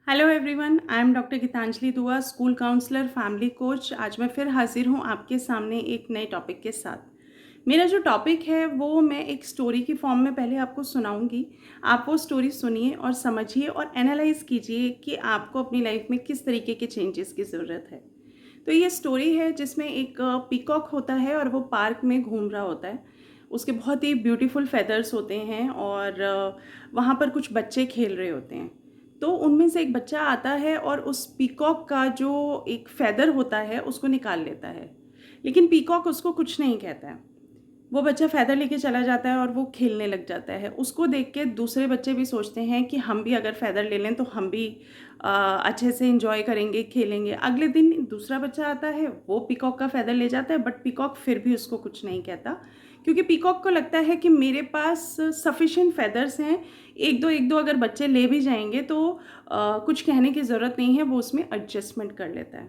Hello everyone, I am doctor Geetanjali Dua, school counsellor, family coach. आज मैं फिर हाजिर हूँ आपके सामने एक नए टॉपिक के साथ। मेरा जो टॉपिक है वो मैं एक स्टोरी की फॉर्म में पहले आपको सुनाऊंगी। आप वो स्टोरी सुनिए और समझिए और एनालाइज कीजिए कि आपको अपनी लाइफ में किस तरीके के चेंजेस की ज़रूरत है। तो ये स्टोरी है जिसमें एक पीकॉक होता है और वो पार्क में घूम रहा होता है। उसके बहुत ही ब्यूटीफुल फेदर्स होते हैं और वहाँ पर कुछ बच्चे खेल रहे होते हैं। तो उनमें से एक बच्चा आता है और उस पीकॉक का जो एक फेदर होता है उसको निकाल लेता है, लेकिन पीकॉक उसको कुछ नहीं कहता है। वो बच्चा फेदर लेके चला जाता है और वो खेलने लग जाता है। उसको देख के दूसरे बच्चे भी सोचते हैं कि हम भी अगर फेदर ले लें तो हम भी अच्छे से इंजॉय करेंगे, खेलेंगे। अगले दिन दूसरा बच्चा आता है, वो पीकॉक का फेदर ले जाता है, बट पीकॉक फिर भी उसको कुछ नहीं कहता, क्योंकि पीकॉक को लगता है कि मेरे पास सफिशिएंट फेदर्स हैं। एक दो अगर बच्चे ले भी जाएंगे तो कुछ कहने की ज़रूरत नहीं है, वो उसमें एडजस्टमेंट कर लेता है।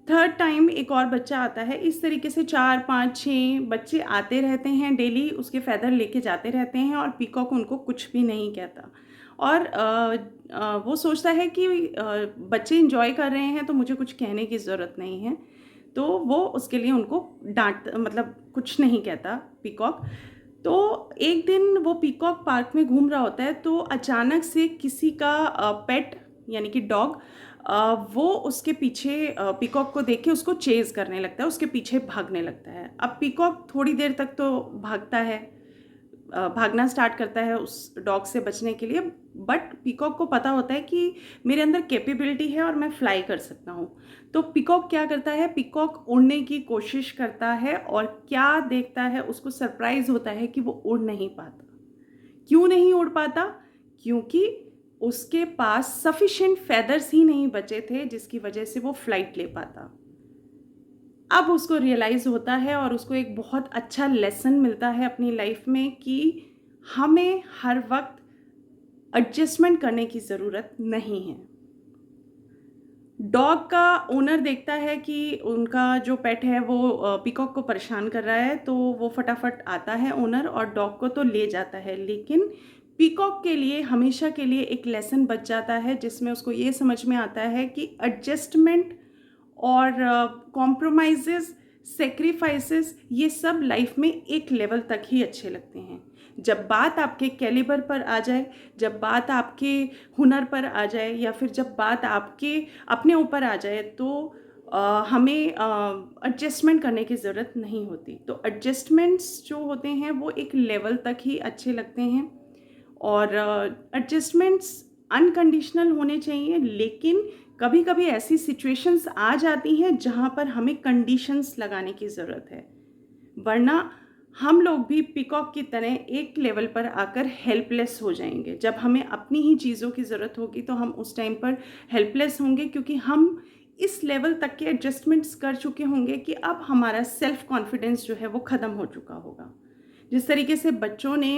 थर्ड टाइम एक और बच्चा आता है। इस तरीके से 4 5 6 बच्चे आते रहते हैं, डेली उसके फेदर लेके जाते रहते हैं और पीकॉक उनको कुछ भी नहीं कहता। और वो सोचता है कि बच्चे इंजॉय कर रहे हैं तो मुझे कुछ कहने की ज़रूरत नहीं है, तो वो उसके लिए उनको डांट मतलब कुछ नहीं कहता पीकॉक। तो एक दिन वो पीकॉक पार्क में घूम रहा होता है, तो अचानक से किसी का पेट यानी कि डॉग वो उसके पीछे पीकॉक को देख के उसको चेज़ करने लगता है, उसके पीछे भागने लगता है। अब पीकॉक थोड़ी देर तक तो भागता है, भागना स्टार्ट करता है उस डॉग से बचने के लिए, बट पीकॉक को पता होता है कि मेरे अंदर कैपेबिलिटी है और मैं फ्लाई कर सकता हूँ। तो पीकॉक क्या करता है, पीकॉक उड़ने की कोशिश करता है और क्या देखता है, उसको सरप्राइज होता है कि वो उड़ नहीं पाता। क्यों नहीं उड़ पाता? क्योंकि उसके पास सफिशिएंट फेदर्स ही नहीं बचे थे जिसकी वजह से वो फ्लाइट ले पाता। अब उसको रियलाइज़ होता है और उसको एक बहुत अच्छा लेसन मिलता है अपनी लाइफ में कि हमें हर वक्त एडजस्टमेंट करने की ज़रूरत नहीं है। डॉग का ओनर देखता है कि उनका जो पेट है वो पीकॉक को परेशान कर रहा है, तो वो फटाफट आता है ओनर और डॉग को तो ले जाता है। लेकिन पीकॉक के लिए हमेशा के लिए एक लेसन बच जाता है जिसमें उसको ये समझ में आता है कि एडजस्टमेंट और कॉम्प्रोमाइज़ेस, सेक्रीफाइसेस, ये सब लाइफ में एक लेवल तक ही अच्छे लगते हैं। जब बात आपके कैलिबर पर आ जाए, जब बात आपके हुनर पर आ जाए, या फिर जब बात आपके अपने ऊपर आ जाए, तो हमें एडजस्टमेंट करने की ज़रूरत नहीं होती। तो एडजस्टमेंट्स जो होते हैं वो एक लेवल तक ही अच्छे लगते हैं और एडजस्टमेंट्स अनकंडीशनल होने चाहिए। लेकिन कभी कभी ऐसी सिचुएशंस आ जाती हैं जहाँ पर हमें कंडीशंस लगाने की ज़रूरत है, वरना हम लोग भी पीकॉक की तरह एक लेवल पर आकर हेल्पलेस हो जाएंगे। जब हमें अपनी ही चीज़ों की ज़रूरत होगी तो हम उस टाइम पर हेल्पलेस होंगे, क्योंकि हम इस लेवल तक के एडजस्टमेंट्स कर चुके होंगे कि अब हमारा सेल्फ कॉन्फिडेंस जो है वो ख़त्म हो चुका होगा। जिस तरीके से बच्चों ने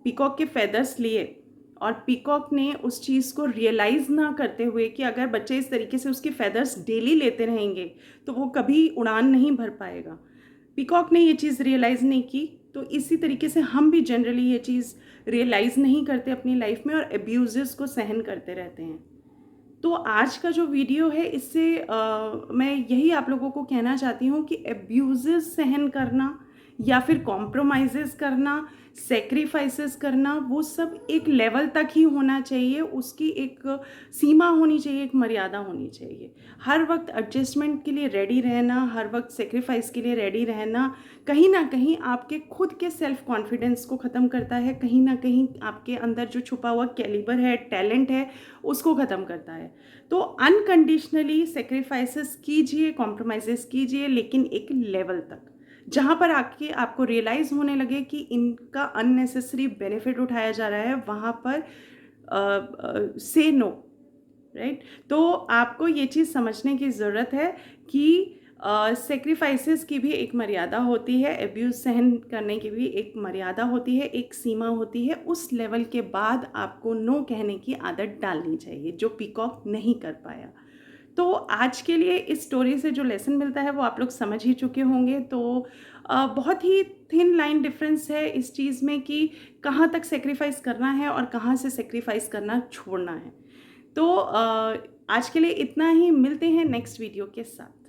पीकॉक के फेदर्स लिए और पीकॉक ने उस चीज़ को रियलाइज़ ना करते हुए कि अगर बच्चे इस तरीके से उसके फेदर्स डेली लेते रहेंगे तो वो कभी उड़ान नहीं भर पाएगा, पीकॉक ने ये चीज़ रियलाइज़ नहीं की। तो इसी तरीके से हम भी जनरली ये चीज़ रियलाइज़ नहीं करते अपनी लाइफ में और एब्यूज़ेस को सहन करते रहते हैं। तो आज का जो वीडियो है इससे मैं यही आप लोगों को कहना चाहती हूँ कि एब्यूज़ेस सहन करना या फिर कॉम्प्रोमाइज़ेस करना, सेक्रीफाइसेस करना, वो सब एक लेवल तक ही होना चाहिए। उसकी एक सीमा होनी चाहिए, एक मर्यादा होनी चाहिए। हर वक्त एडजस्टमेंट के लिए रेडी रहना, हर वक्त सेक्रीफाइस के लिए रेडी रहना कहीं ना कहीं आपके खुद के सेल्फ कॉन्फिडेंस को ख़त्म करता है, कहीं ना कहीं आपके अंदर जो छुपा हुआ कैलिबर है, टैलेंट है, उसको ख़त्म करता है। तो अनकंडीशनली सेक्रीफाइसेस कीजिए, कॉम्प्रोमाइज़ेस कीजिए, लेकिन एक लेवल तक जहाँ पर आके आपको रियलाइज़ होने लगे कि इनका अननेसेसरी बेनिफिट उठाया जा रहा है, वहाँ पर से नो, राइट। तो आपको ये चीज़ समझने की ज़रूरत है कि सेक्रीफाइसेस की भी एक मर्यादा होती है, एब्यूज़ सहन करने की भी एक मर्यादा होती है, एक सीमा होती है। उस लेवल के बाद आपको नो कहने की आदत डालनी चाहिए, जो पीकॉक नहीं कर पाया। तो आज के लिए इस स्टोरी से जो लेसन मिलता है वो आप लोग समझ ही चुके होंगे। तो बहुत ही थिन लाइन डिफरेंस है इस चीज़ में कि कहाँ तक सेक्रीफाइस करना है और कहाँ से सेक्रीफाइस करना छोड़ना है। तो आज के लिए इतना ही, मिलते हैं नेक्स्ट वीडियो के साथ।